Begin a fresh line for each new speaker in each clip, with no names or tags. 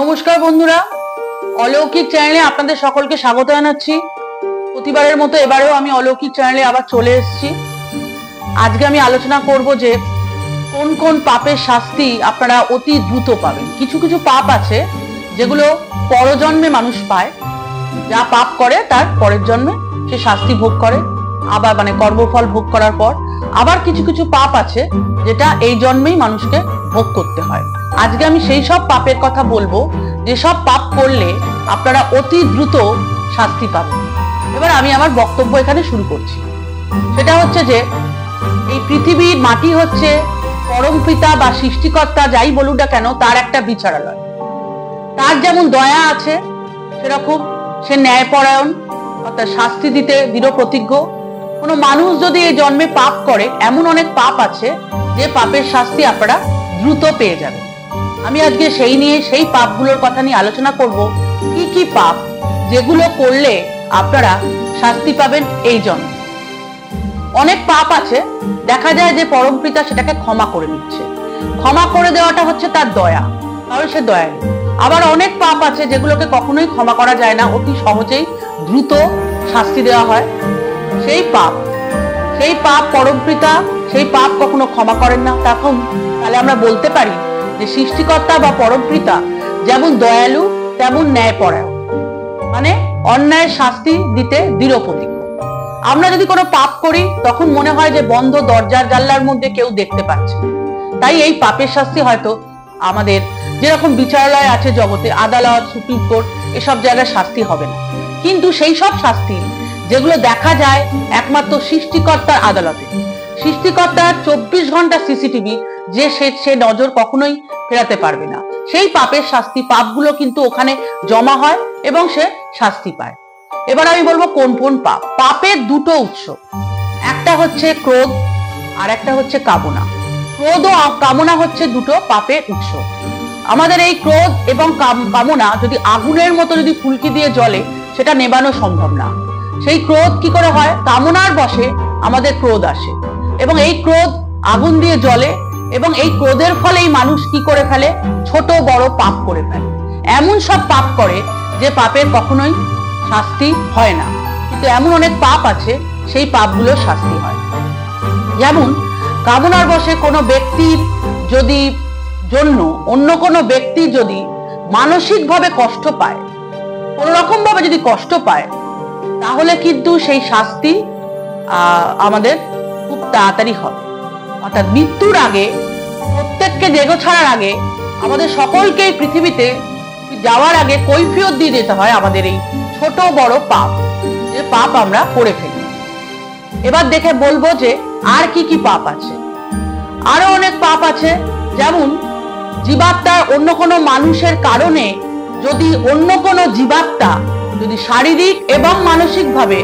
নমস্কার বন্ধুরা, অলৌকিক চ্যানেলে আপনাদের সকলকে স্বাগত জানাচ্ছি। প্রতিবারের মতো এবারেও আমি অলৌকিক চ্যানেলে আবার চলে এসেছি। আজকে আমি আলোচনা করব যে কোন কোন পাপের শাস্তি আপনারা অতি দ্রুত পাবেন। কিছু কিছু পাপ আছে যেগুলো পরজন্মে মানুষ পায়, যা পাপ করে তার পরের জন্মে সে শাস্তি ভোগ করে, আবার কর্মফল ভোগ করার পর। আবার কিছু কিছু পাপ আছে যেটা এই জন্মেই মানুষকে ভোগ করতে হয়। আজকে আমি সেই সব পাপের কথা বলবো যেসব পাপ করলে আপনারা অতি দ্রুত শাস্তি পাবেন। এবার আমি আমার বক্তব্য এখানে শুরু করছি। সেটা হচ্ছে যে এই পৃথিবীর মাটি হচ্ছে পরম পিতা বা সৃষ্টিকর্তা যাই বলুন না কেন তার একটা বিচারালয়। তার যেমন দয়া আছে সেরকম সে ন্যায়পরায়ণ, অর্থাৎ শাস্তি দিতে দৃঢ় প্রতিজ্ঞ। কোনো মানুষ যদি এই জন্মে পাপ করে, এমন অনেক পাপ আছে যে পাপের শাস্তি আপনারা দ্রুত পেয়ে যাবেন। আমি আজকে সেই পাপগুলোর কথা নিয়ে আলোচনা করব। কি কি পাপ যেগুলো করলে আপনারা শাস্তি পাবেন এই জন্মে। অনেক পাপ আছে দেখা যায় যে পরম পিতা সেটাকে ক্ষমা করে দিচ্ছে। ক্ষমা করে দেওয়াটা হচ্ছে তার দয়া, কারণ সে দয়ালু। আবার অনেক পাপ আছে যেগুলোকে কখনোই ক্ষমা করা যায় না, অতি সহজেই দ্রুত শাস্তি দেওয়া হয়। সেই পাপ পরম পিতা সেই পাপ কখনো ক্ষমা করেন না। তাহলে আমরা বলতে পারি যে সৃষ্টিকর্তা বা পরম পিতা যেমন দয়ালু তেমন ন্যায়পরায়ণ, অন্যায়ের শাস্তি দিতে দৃঢ় প্রতিজ্ঞ। আমরা যদি কোনো পাপ করি তখন মনে হয় যে বন্ধ দরজার জানলার মধ্যে কেউ দেখতে পাচ্ছে। তাই এই পাপের শাস্তি হয়তো আমাদের যেরকম বিচারালয় আছে জগতে, আদালত, সুপ্রিম কোর্ট, এসব জায়গায় শাস্তি হবে না। কিন্তু সেই সব শাস্তি যেগুলো দেখা যায় একমাত্র সৃষ্টিকর্তার আদালতে, সৃষ্টিকর্তার 24 ঘন্টা সিসিটিভি, যে সে নজর কখনোই ফেরাতে পারবে না, সেই পাপের শাস্তি, পাপগুলো কিন্তু ওখানে জমা হয় এবং সে শাস্তি পায়। এবার আমি বলবো কোন কোন পাপ। পাপের দুটো উৎস, একটা হচ্ছে ক্রোধ আর একটা হচ্ছে কামনা। ক্রোধ ও কামনা হচ্ছে দুটো পাপের উৎস। আমাদের এই ক্রোধ এবং কামনা যদি আগুনের মতো যদি ফুলকি দিয়ে জ্বলে, সেটা নেবানো সম্ভব না। সেই ক্রোধ কি করে হয়? কামনার বশে আমাদের ক্রোধ আসে এবং এই ক্রোধ আগুন দিয়ে জ্বলে এবং এই ক্রোধের ফলেই মানুষ কি করে ফেলে? ছোট বড় পাপ করে ফেলে। এমন সব পাপ করে যে পাপের কখনোই শাস্তি হয় না, কিন্তু এমন অনেক পাপ আছে সেই পাপগুলো শাস্তি হয়। যেমন কামনার বশে কোনো ব্যক্তির যদি জন্য অন্য কোনো ব্যক্তি যদি মানসিকভাবে কষ্ট পায়, কোন রকম ভাবে যদি কষ্ট পায়, তাহলে কিন্তু সেই শাস্তি আমাদের খুব তাড়াতাড়ি হবে। অর্থাৎ মৃত্যুর আগে, প্রত্যেককে দেহ ছাড়ার আগে, আমাদের সকলকে পৃথিবীতে যাওয়ার আগে কৈফিয়ত দিয়ে যেতে হয় আমাদের এই ছোট বড় পাপ, যে পাপ আমরা করে ফেলি। এবার দেখে বলবো যে আর কি কি পাপ আছে। আরো অনেক পাপ আছে, যেমন জীবাত্মা অন্য কোনো মানুষের কারণে যদি অন্য কোনো জীবাত্মা যদি শারীরিক এবং মানসিক ভাবে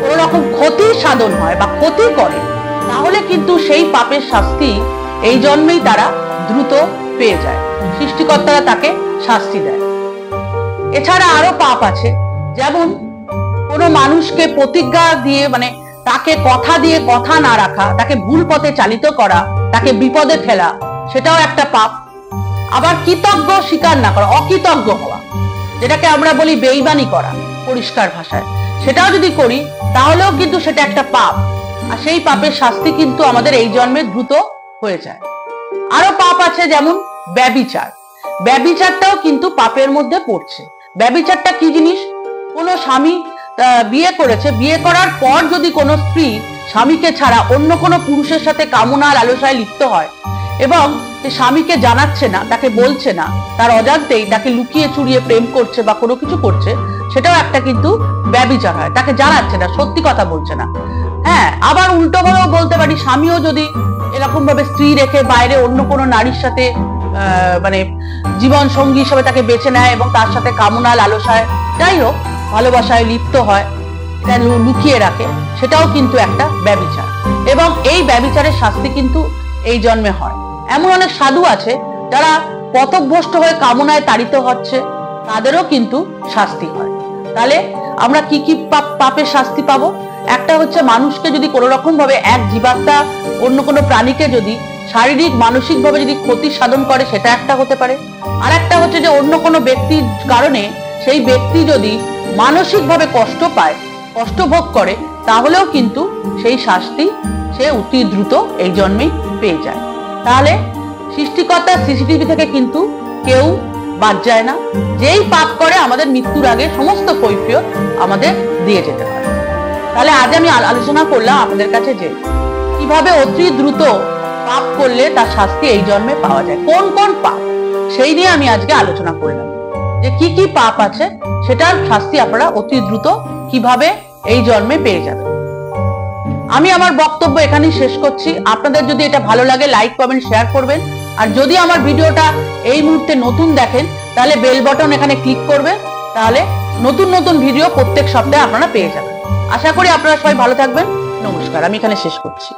কোন রকম ক্ষতি সাধন হয় বা ক্ষতি করে, তাহলে কিন্তু সেই পাপের শাস্তি এই জন্মেই তারা দ্রুত পেয়ে যায়, সৃষ্টিকর্তারা তাকে শাস্তি দেয়। এছাড়া আরো পাপ আছে, যেমন কোনো মানুষকে প্রতিজ্ঞা দিয়ে তাকে কথা দিয়ে কথা না রাখা, তাকে ভুল পথে চালিত করা, তাকে বিপদে ফেলা, সেটাও একটা পাপ। আবার কৃতজ্ঞ স্বীকার না করা, অকৃতজ্ঞ হওয়া, যেটাকে আমরা বলি বেঈমানি করা পরিষ্কার ভাষায়, সেটাও যদি করি তাহলেও কিন্তু সেটা একটা পাপ। আর সেই পাপের শাস্তি কিন্তু আমাদের এই জন্মে দ্রুত হয়ে যায়। আরো পাপ আছে, যেমন ব্যভিচার। ব্যভিচারটাও কিন্তু পাপের মধ্যে পড়ছে। ব্যভিচারটা কি জিনিস? কোনো স্বামী বিয়ে করেছে, বিয়ে করার পর যদি কোনো স্ত্রী স্বামীকে ছাড়া অন্য কোনো পুরুষের সাথে কামনা লালসায় লিপ্ত হয় এবং স্বামীকে জানাচ্ছে না, তাকে বলছে না, তার অজান্তেই তাকে লুকিয়ে চুরিয়ে প্রেম করছে বা কোনো কিছু করছে, সেটাও একটা কিন্তু ব্যভিচার হয়। তাকে জানাচ্ছে না, সত্যি কথা বলছে না। হ্যাঁ, আবার উল্টো ভাবেও বলতে পারি, স্বামীও যদি এরকম ভাবে স্ত্রী রেখে বাইরে অন্য কোনো নারীর সাথে জীবন সঙ্গী হিসেবে তাকে বেছে নেয় এবং তার সাথে কামনা লালসায়, যাই হোক ভালোবাসায় লিপ্ত হয়, এটা লুকিয়ে রাখে, সেটাও কিন্তু একটা ব্যভিচার। এবং এই ব্যভিচারের শাস্তি কিন্তু এই জন্মে হয়। এমন অনেক সাধু আছে যারা পথভ্রষ্ট হয়ে কামনায় তাড়িত হচ্ছে, তাদেরও কিন্তু শাস্তি হয়। তাহলে আমরা কি কি পাপের শাস্তি পাবো? একটা হচ্ছে মানুষকে যদি কোনো রকম ভাবে, এক জীবাত্মা অন্য কোনো প্রাণীকে যদি শারীরিক মানসিক ভাবে যদি ক্ষতি সাধন করে, সেটা একটা হতে পারে। আর একটা হচ্ছে যে অন্য কোনো ব্যক্তির কারণে সেই ব্যক্তি যদি মানসিকভাবে কষ্ট পায়, কষ্ট ভোগ করে, তাহলেও কিন্তু সেই শাস্তি সে অতি দ্রুত এই জন্মেই পেয়ে যায়। তাহলে সৃষ্টিকর্তার সিসিটিভি থেকে কিন্তু কেউ বাদ যায় না। যেই পাপ করে আমাদের মৃত্যুর আগে সমস্ত কৈফিয়ত আমাদের দিয়ে যেতে পারে। তাহলে আজ আমি আলোচনা করলাম আপনাদের কাছে যে কিভাবে অতি দ্রুত পাপ করলে তার শাস্তি এই জন্মে পাওয়া যায়, কোন কোন পাপ, সেই নিয়ে আমি আজকে আলোচনা করলাম যে কি কি পাপ আছে, সেটার শাস্তি আপনারা অতি দ্রুত কিভাবে এই জন্মে পেয়ে যাবেন। আমি আমার বক্তব্য এখানেই শেষ করছি। আপনাদের যদি এটা ভালো লাগে লাইক কমেন্ট শেয়ার করবেন। আর যদি আমার ভিডিওটা এই মুহূর্তে নতুন দেখেন তাহলে বেল বাটন এখানে ক্লিক করবেন, তাহলে নতুন নতুন ভিডিও প্রত্যেক সপ্তাহে আপনারা পেয়ে যাবেন। আশা করি আপনারা সবাই ভালো থাকবেন। নমস্কার, আমি এখানে শেষ করছি।